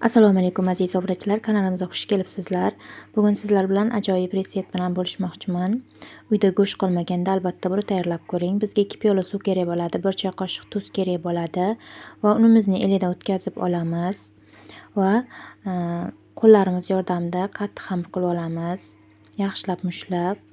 Assalomu alaykum aziz obunachilar, kanalimizga xush kelibsizlar. Bugun sizlar bilan ajoyib resept bilan bo'lishmoqchiman. Uyda go'sht qolmaganda albatta buni tayyorlab ko'ring. Bizga 2 piyola suv kerak bo'ladi, 1 choy qoshiq tuz kerak bo'ladi va unimizni elidan o'tkazib olamiz va qo'llarimiz yordamida qattiq xamir qilib olamiz. Yaxshilab mushlab.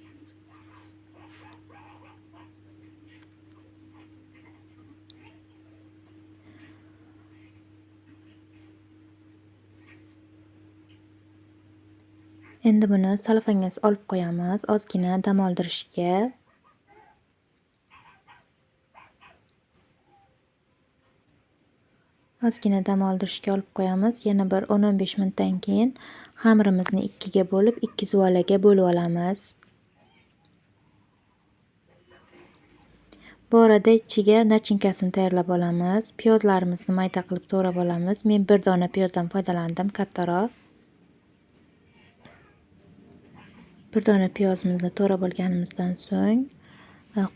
Endi buni salofanga olib qo'yamiz, ozgina dam oldirishga. Ozgina dam oldirishga olib qo'yamiz. Yana bir 10-15 minutdan keyin xamirimizni ikkiga bo'lib, 2 zuvalaga bo'lib olamiz. Bu orada ichiga nachinkasini tayyorlab olamiz. Piyozlarimizni mayda qilib to'g'rab olamiz. Men 1 dona piyozdan foydalandim, kattaroq. 1 dona piyozimizni to'g'rab olganimizdan so'ng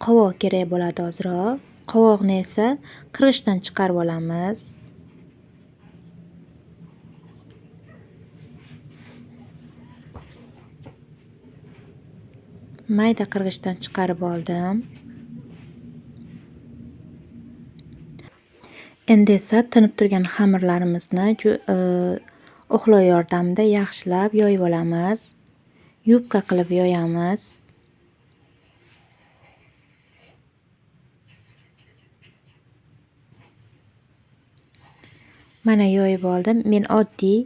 qovoq kerak bo'ladi ozroq. Qovoqni esa qirg'ichdan chiqarib olamiz. Mayda qirg'ichdan chiqarib oldim. Endi esa tinib turgan xamirlarimizni o'xlov yordamida yaxshilab yoyib olamiz. Yubka qilib yoyamiz. Mana yoyib oldim. Men oddiy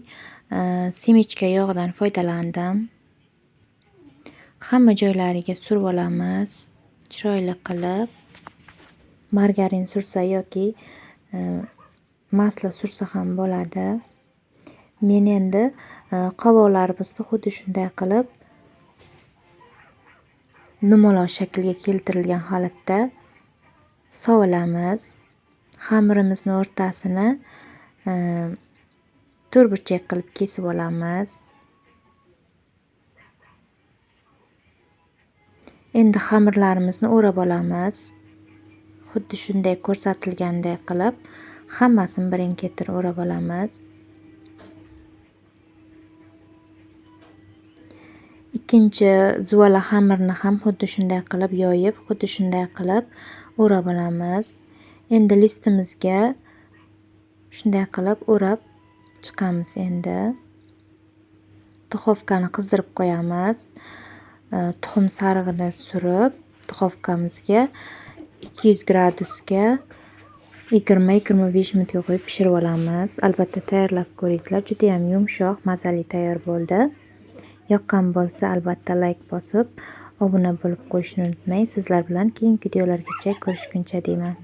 semichka yog'idan foydalandim. Hamma joylariga surib olamiz. Chiroyli qilib. Margarin sursa yoki masla sursa ham bo'ladi. Men endi qovoqlarimizni xuddi shunday qilib dumaloq shaklga keltirilgan holatda sovulamiz. Xamirimizni o'rtasini to'rtburchak qilib kesib olamiz. Endi xamirlarimizni o'rab olamiz. Xuddi shunday ko'rsatilgandek qilib hammasini birin-ketin o'rab olamiz. Ikkinchi zuvala xamirni ham xuddi shunday qilib yoyib, xuddi shunday qilib o'rab olamiz. Endi listimizga shunday qilib o'rab chiqamiz endi. Duxovkani qizdirib qo'yamiz. Tuxum sarig'ini surib, duxovkamizga 200 gradusga 20-25 minutga qo'yib pishirib olamiz. Albatta tayyorlab ko'ringizlar. Juda ham yumshoq, mazali tayyor bo'ldi. Yoqqan bo'lsa albatta like bosib, obuna bo'lib qo'yishni unutmang. Sizlar bilan keyingi videolargacha ko'rishguncha deyman.